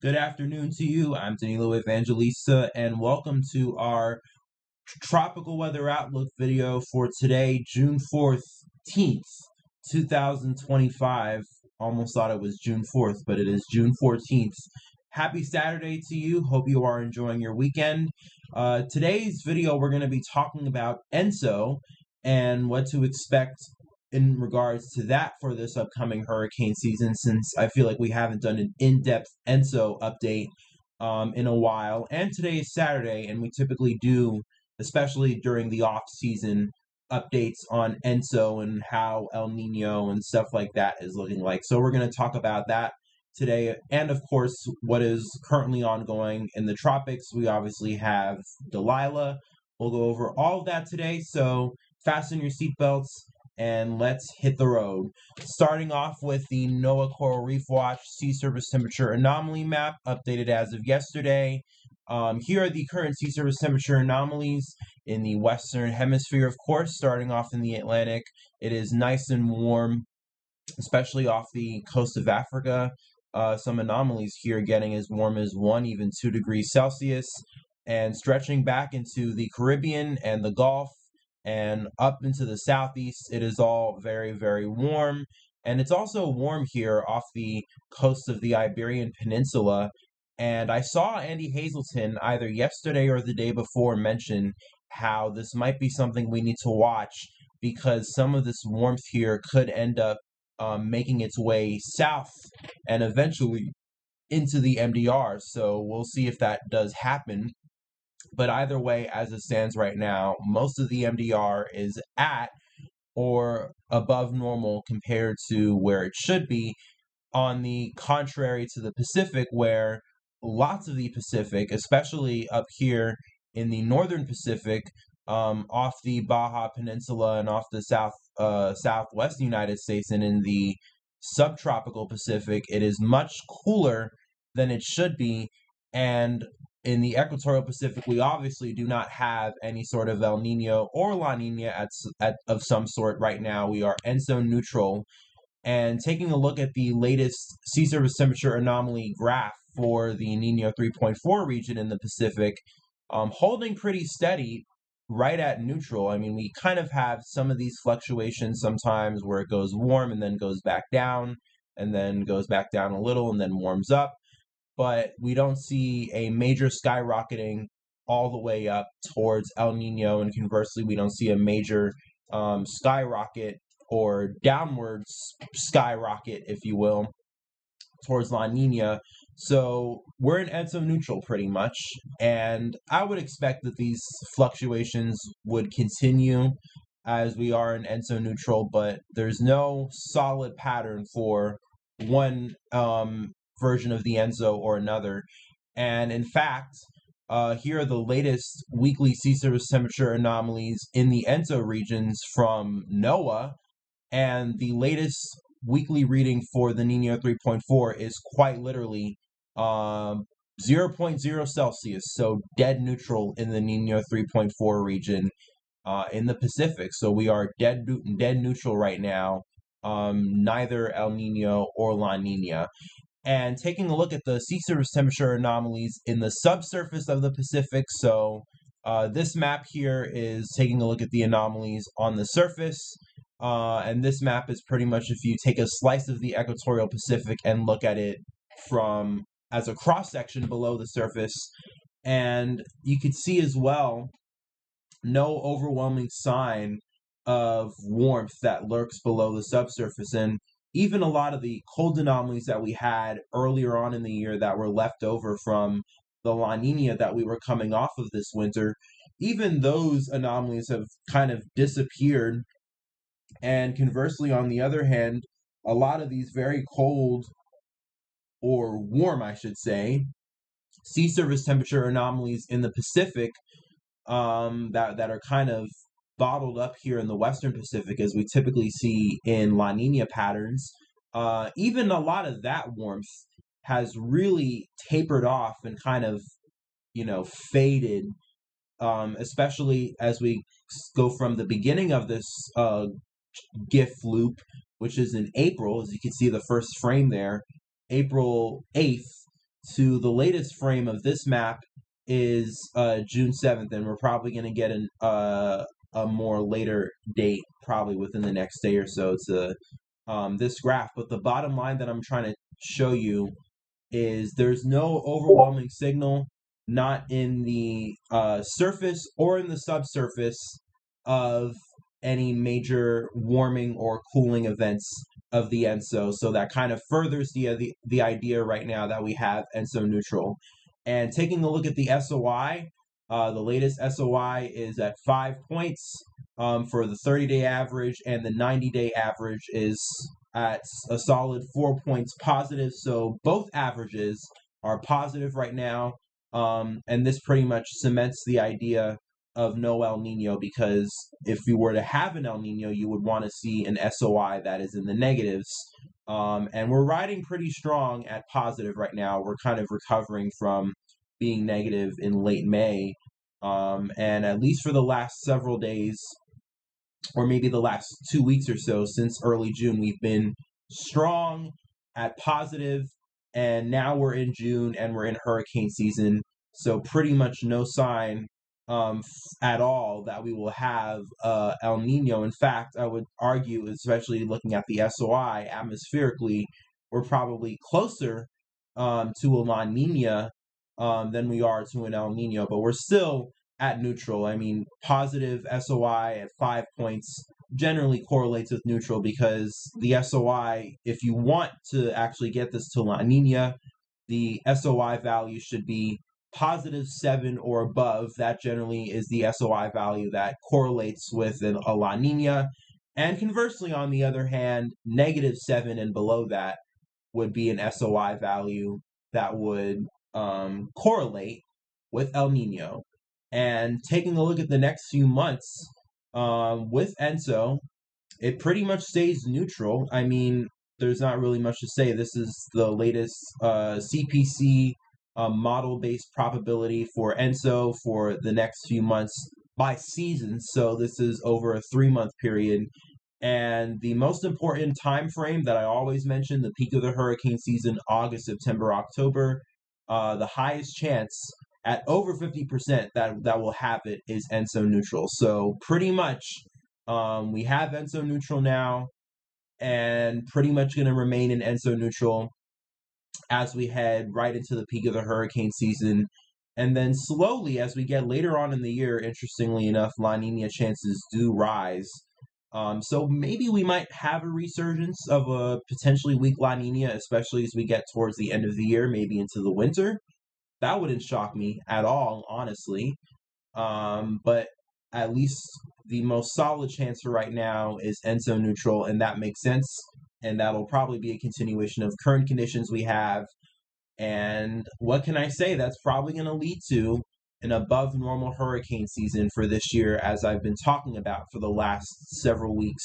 Good afternoon to you. I'm Danilo Evangelista, and welcome to our tropical weather outlook video for today, June 14th, 2025. Almost thought it was June 4th, but it is June 14th. Happy Saturday to you. Hope you are enjoying your weekend. Today's video, we're going to be talking about ENSO and what to expect in regards to that for this upcoming hurricane season, since I feel like we haven't done an in-depth ENSO update in a while. And today is Saturday, and we typically do, especially during the off-season, updates on ENSO and how El Nino and stuff like that is looking like. So we're going to talk about that today, and of course what is currently ongoing in the tropics. We obviously have Dalila. We'll go over all of that today, so fasten your seatbelts and let's hit the road. Starting off with the NOAA Coral Reef Watch sea surface temperature anomaly map, updated as of yesterday. Here are the current sea surface temperature anomalies in the western hemisphere, of course. Starting off in the Atlantic, it is nice and warm, especially off the coast of Africa. Some anomalies here getting as warm as 1, even 2 degrees Celsius, and stretching back into the Caribbean and the Gulf and up into the southeast. It is all very, very warm. And it's also warm here off the coast of the Iberian Peninsula. And I saw Andy Hazelton either yesterday or the day before mention how this might be something we need to watch, because some of this warmth here could end up making its way south and eventually into the MDR. So we'll see if that does happen. But either way, as it stands right now, most of the MDR is at or above normal compared to where it should be, on the contrary to the Pacific, where lots of the Pacific, especially up here in the northern Pacific, off the Baja Peninsula and off the southwest United States and in the subtropical Pacific, it is much cooler than it should be. And in the equatorial Pacific, we obviously do not have any sort of El Nino or La Nina of some sort right now. We are ENSO neutral. And taking a look at the latest sea surface temperature anomaly graph for the Nino 3.4 region in the Pacific, holding pretty steady right at neutral. I mean, we kind of have some of these fluctuations sometimes where it goes warm and then goes back down, and then goes back down a little and then warms up. But we don't see a major skyrocketing all the way up towards El Nino, and conversely, we don't see a major skyrocket or downwards skyrocket, if you will, towards La Nina. So we're in ENSO neutral pretty much, and I would expect that these fluctuations would continue as we are in ENSO neutral, but there's no solid pattern for one version of the ENSO or another. And in fact, here are the latest weekly sea surface temperature anomalies in the ENSO regions from NOAA, and the latest weekly reading for the Nino 3.4 is quite literally 0.0 Celsius, so dead neutral in the Nino 3.4 region in the Pacific. So we are dead neutral right now, neither El Nino or La Nina. And taking a look at the sea surface temperature anomalies in the subsurface of the Pacific. So this map here is taking a look at the anomalies on the surface. And this map is pretty much if you take a slice of the equatorial Pacific and look at it from as a cross-section below the surface. And you could see as well no overwhelming sign of warmth that lurks below the subsurface. And even a lot of the cold anomalies that we had earlier on in the year that were left over from the La Nina that we were coming off of this winter, even those anomalies have kind of disappeared. And conversely, on the other hand, a lot of these very cold, or warm, I should say, sea surface temperature anomalies in the Pacific that are kind of bottled up here in the Western Pacific, as we typically see in La Nina patterns, even a lot of that warmth has really tapered off and kind of, faded, especially as we go from the beginning of this GIF loop, which is in April, as you can see the first frame there, April 8th, to the latest frame of this map is June 7th, and we're probably going to get a more later date, probably within the next day or so, to this graph. But the bottom line that I'm trying to show you is there's no overwhelming signal, not in the surface or in the subsurface, of any major warming or cooling events of the ENSO. So that kind of furthers the idea right now that we have ENSO neutral. And taking a look at the SOI, the latest SOI is at 5 points for the 30-day average, and the 90-day average is at a solid 4 points positive. So both averages are positive right now, and this pretty much cements the idea of no El Nino, because if you were to have an El Nino, you would want to see an SOI that is in the negatives. And we're riding pretty strong at positive right now. We're kind of recovering from being negative in late May. And at least for the last several days, or maybe the last 2 weeks or so, since early June, we've been strong at positive, and now we're in June and we're in hurricane season. So pretty much no sign at all that we will have El Nino. In fact, I would argue, especially looking at the SOI atmospherically, we're probably closer to a La Nina than we are to an El Nino, but we're still at neutral. I mean, positive SOI at 5 points generally correlates with neutral, because the SOI, if you want to actually get this to La Nina, the SOI value should be +7 or above. That generally is the SOI value that correlates with a La Nina. And conversely, on the other hand, -7 and below that would be an SOI value that would correlate with El Nino. And taking a look at the next few months with ENSO, it pretty much stays neutral. I mean, there's not really much to say. This is the latest CPC model-based probability for ENSO for the next few months by season. So this is over a 3-month period. And the most important time frame that I always mention, the peak of the hurricane season, August, September, October, the highest chance at over 50% that will have it is ENSO neutral. So pretty much we have ENSO neutral now, and pretty much going to remain in ENSO neutral as we head right into the peak of the hurricane season. And then slowly, as we get later on in the year, interestingly enough, La Nina chances do rise. So maybe we might have a resurgence of a potentially weak La Nina, especially as we get towards the end of the year, maybe into the winter. That wouldn't shock me at all, honestly. But at least the most solid chance for right now is ENSO neutral, and that makes sense. And that'll probably be a continuation of current conditions we have. And what can I say? That's probably going to lead to an above normal hurricane season for this year, as I've been talking about for the last several weeks.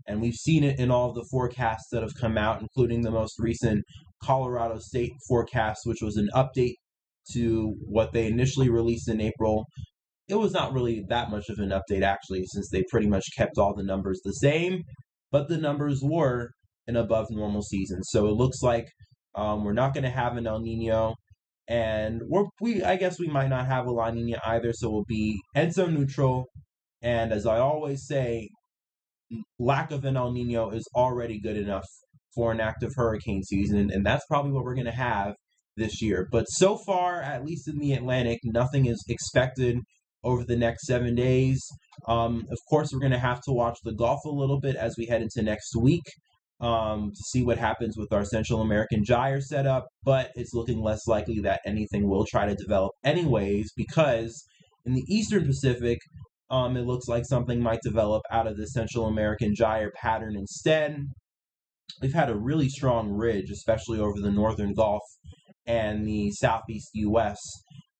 And we've seen it in all of the forecasts that have come out, including the most recent Colorado State forecast, which was an update to what they initially released in April. It was not really that much of an update, actually, since they pretty much kept all the numbers the same, but the numbers were an above normal season. So it looks like we're not going to have an El Nino, and I guess we might not have a La Nina either, so we'll be ENSO neutral. And as I always say, lack of an El Nino is already good enough for an active hurricane season, and that's probably what we're going to have this year. But so far, at least in the Atlantic, nothing is expected over the next 7 days. Of course, we're going to have to watch the Gulf a little bit as we head into next week to see what happens with our Central American gyre setup, but it's looking less likely that anything will try to develop anyways, because in the Eastern Pacific, it looks like something might develop out of the Central American gyre pattern instead. We've had a really strong ridge, especially over the northern Gulf and the southeast U.S.,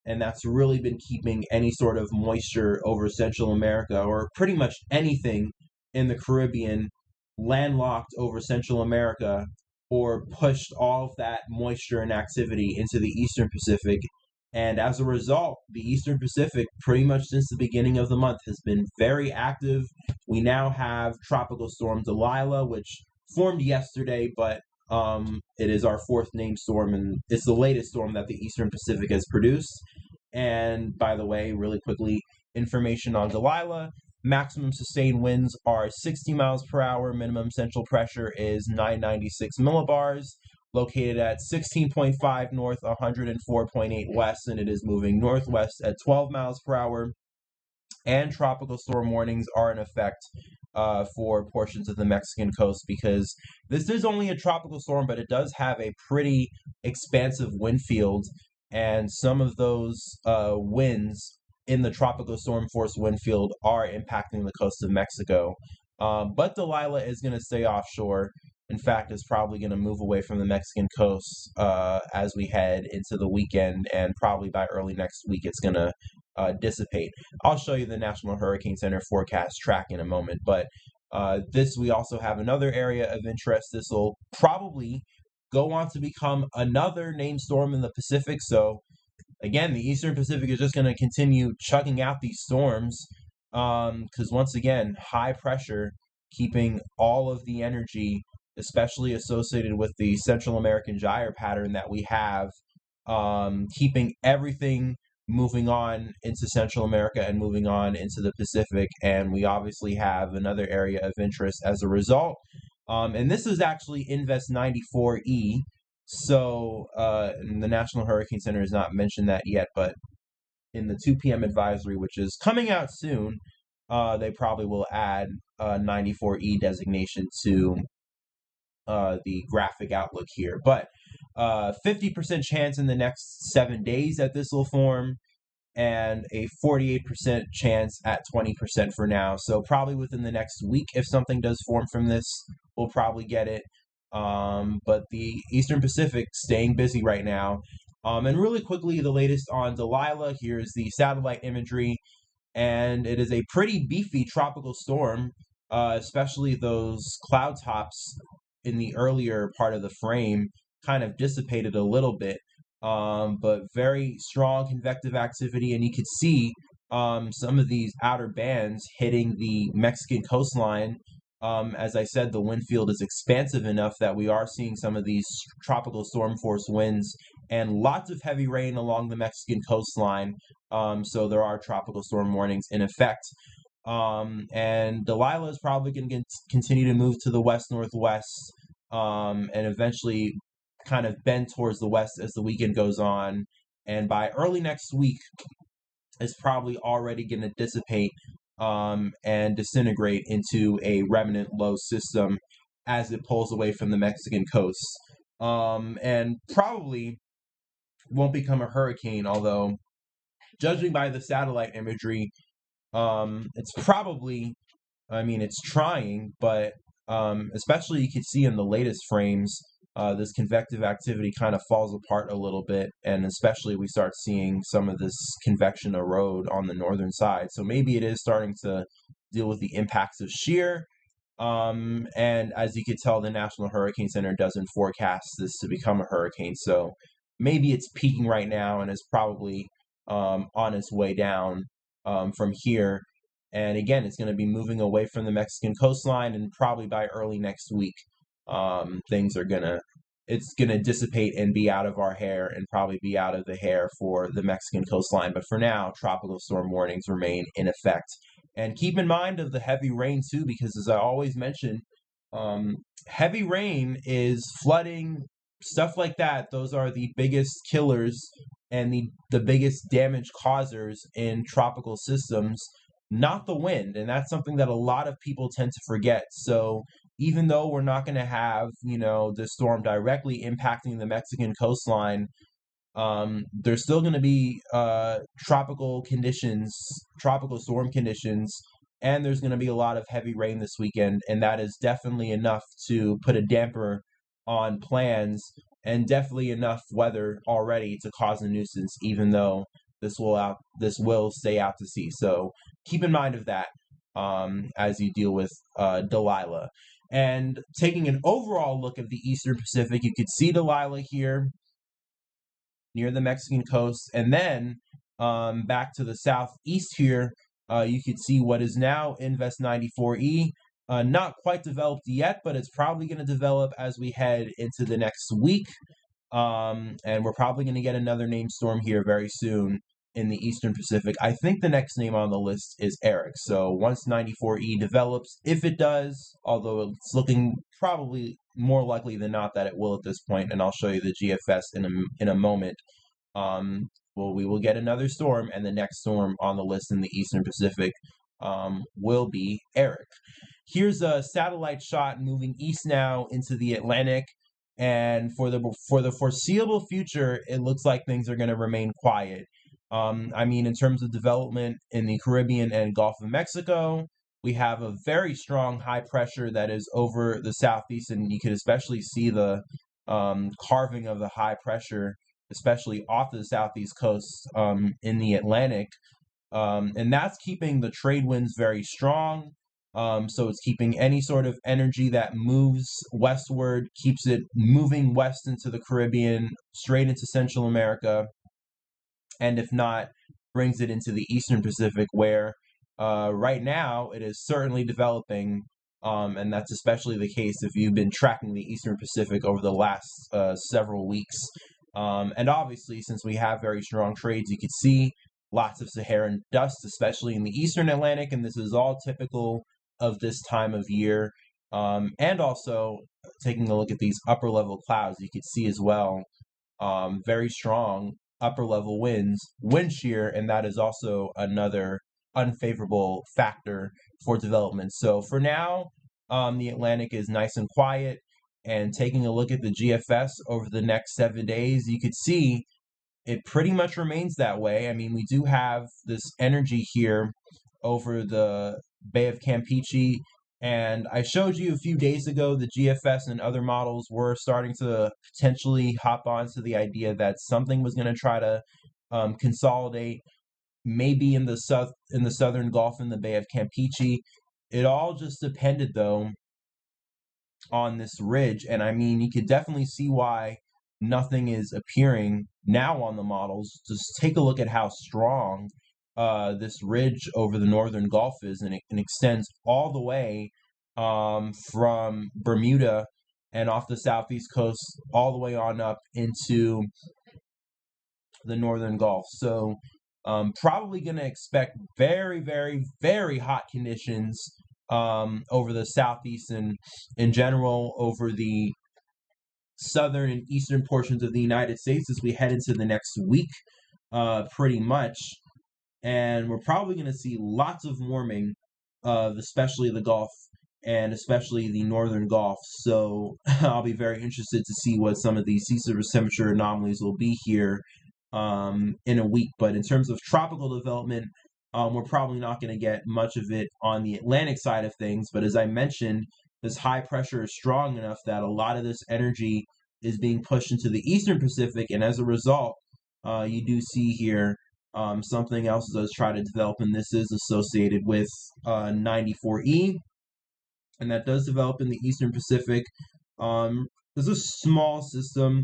and that's really been keeping any sort of moisture over Central America, or pretty much anything in the Caribbean, landlocked over Central America, or pushed all of that moisture and activity into the Eastern Pacific. And as a result, the Eastern Pacific, pretty much since the beginning of the month, has been very active. We now have Tropical Storm Dalila, which formed yesterday, but It is our fourth named storm, and it's the latest storm that the Eastern Pacific has produced. And by the way, really quickly, information on Dalila. Maximum sustained winds are 60 miles per hour. Minimum central pressure is 996 millibars. Located at 16.5 north, 104.8 west, and it is moving northwest at 12 miles per hour. And tropical storm warnings are in effect for portions of the Mexican coast, because this is only a tropical storm, but it does have a pretty expansive wind field, and some of those winds in the tropical storm force wind field are impacting the coast of Mexico. But Dalila is going to stay offshore. In fact, it's probably going to move away from the Mexican coast as we head into the weekend, and probably by early next week it's going to dissipate. I'll show you the National Hurricane Center forecast track in a moment, but we also have another area of interest. This will probably go on to become another named storm in the Pacific. So again, the Eastern Pacific is just going to continue chugging out these storms because once again, high pressure keeping all of the energy, especially associated with the Central American gyre pattern that we have, keeping everything moving on into Central America and moving on into the Pacific. And we obviously have another area of interest as a result. And this is actually Invest 94E. So the National Hurricane Center has not mentioned that yet, but in the 2 p.m. advisory, which is coming out soon, they probably will add 94E designation to the graphic outlook here. But 50% chance in the next 7 days that this will form, and a 48% chance at 20% for now. So probably within the next week, if something does form from this, we'll probably get it. But the Eastern Pacific staying busy right now. And really quickly, the latest on Dalila. Here's the satellite imagery, and it is a pretty beefy tropical storm, especially those cloud tops in the earlier part of the frame kind of dissipated a little bit, but very strong convective activity, and you could see some of these outer bands hitting the Mexican coastline. As I said, the wind field is expansive enough that we are seeing some of these tropical storm force winds and lots of heavy rain along the Mexican coastline. So there are tropical storm warnings in effect. And Dalila is probably going to continue to move to the west-northwest, and eventually kind of bend towards the west as the weekend goes on. And by early next week, it's probably already going to dissipate and disintegrate into a remnant low system as it pulls away from the Mexican coast. And probably won't become a hurricane, although judging by the satellite imagery, it's probably, it's trying, but especially you can see in the latest frames, this convective activity kind of falls apart a little bit, and especially we start seeing some of this convection erode on the northern side. So maybe it is starting to deal with the impacts of shear. And as you can tell, the National Hurricane Center doesn't forecast this to become a hurricane. So maybe it's peaking right now and is probably on its way down from here. And again, it's going to be moving away from the Mexican coastline, and probably by early next week, it's gonna dissipate and be out of our hair, and probably be out of the hair for the Mexican coastline. But for now, tropical storm warnings remain in effect. And keep in mind of the heavy rain too, because as I always mention, heavy rain is flooding, stuff like that. Those are the biggest killers and the biggest damage causers in tropical systems, not the wind. And that's something that a lot of people tend to forget. So even though we're not going to have, the storm directly impacting the Mexican coastline, there's still going to be tropical storm conditions, and there's going to be a lot of heavy rain this weekend, and that is definitely enough to put a damper on plans, and definitely enough weather already to cause a nuisance, even though this will stay out to sea. So keep in mind of that as you deal with Dalila. And taking an overall look at the Eastern Pacific, you could see Dalila here near the Mexican coast, and then back to the southeast here, you could see what is now Invest 94E, Not quite developed yet, but it's probably going to develop as we head into the next week. And we're probably going to get another named storm here very soon in the Eastern Pacific. I think the next name on the list is Eric. So once 94E develops, if it does, although it's looking probably more likely than not that it will at this point, and I'll show you the GFS in a moment. Well, we will get another storm, and the next storm on the list in the Eastern Pacific will be Eric. Here's a satellite shot moving east now into the Atlantic. And for the foreseeable future, it looks like things are going to remain quiet. I mean, in terms of development in the Caribbean and Gulf of Mexico, we have a very strong high pressure that is over the southeast, and you can especially see the carving of the high pressure, especially off the southeast coast in the Atlantic. And that's keeping the trade winds very strong. So it's keeping any sort of energy that moves westward, keeps it moving west into the Caribbean, straight into Central America, and if not, brings it into the Eastern Pacific, where right now it is certainly developing, and that's especially the case if you've been tracking the Eastern Pacific over the last several weeks. And obviously, since we have very strong trades, you can see lots of Saharan dust, especially in the Eastern Atlantic, and this is all typical of this time of year. And also, taking a look at these upper level clouds, you can see as well very strong upper level winds, wind shear, and that is also another unfavorable factor for development. So for now, the Atlantic is nice and quiet, and taking a look at the GFS over the next 7 days, you could see it pretty much remains that way. I mean, we do have this energy here over the Bay of Campeche, and I showed you a few days ago the GFS and other models were starting to potentially hop onto the idea that something was going to try to consolidate, maybe in the southern Gulf in the Bay of Campeche. It all just depended, though, on this ridge, and I mean, you could definitely see why nothing is appearing now on the models. Just take a look at how strong this ridge over the northern Gulf is, and it extends all the way from Bermuda and off the southeast coast all the way on up into the northern Gulf. So probably going to expect very, very, very hot conditions over the southeast and in general over the southern and eastern portions of the United States as we head into the next week, pretty much. And we're probably going to see lots of warming of especially the Gulf and especially the northern Gulf. So I'll be very interested to see what some of these sea surface temperature anomalies will be here in a week. But in terms of tropical development, we're probably not going to get much of it on the Atlantic side of things. But as I mentioned, this high pressure is strong enough that a lot of this energy is being pushed into the Eastern Pacific. And as a result, you do see here something else does try to develop, and this is associated with 94E. And that does develop in the Eastern Pacific. There's a small system,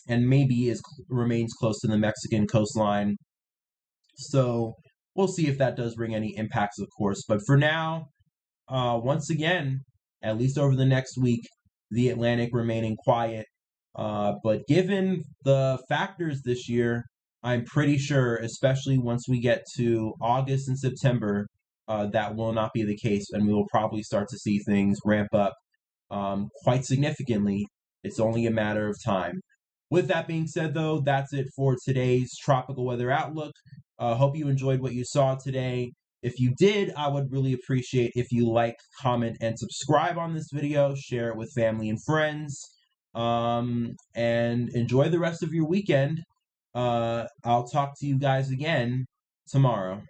and maybe remains close to the Mexican coastline. So we'll see if that does bring any impacts, of course. But for now, once again, at least over the next week, the Atlantic remaining quiet. But given the factors this year, I'm pretty sure, especially once we get to August and September, that will not be the case, and we will probably start to see things ramp up quite significantly. It's only a matter of time. With that being said, though, that's it for today's tropical weather outlook. Hope you enjoyed what you saw today. If you did, I would really appreciate if you like, comment, and subscribe on this video. Share it with family and friends. And enjoy the rest of your weekend. I'll talk to you guys again tomorrow.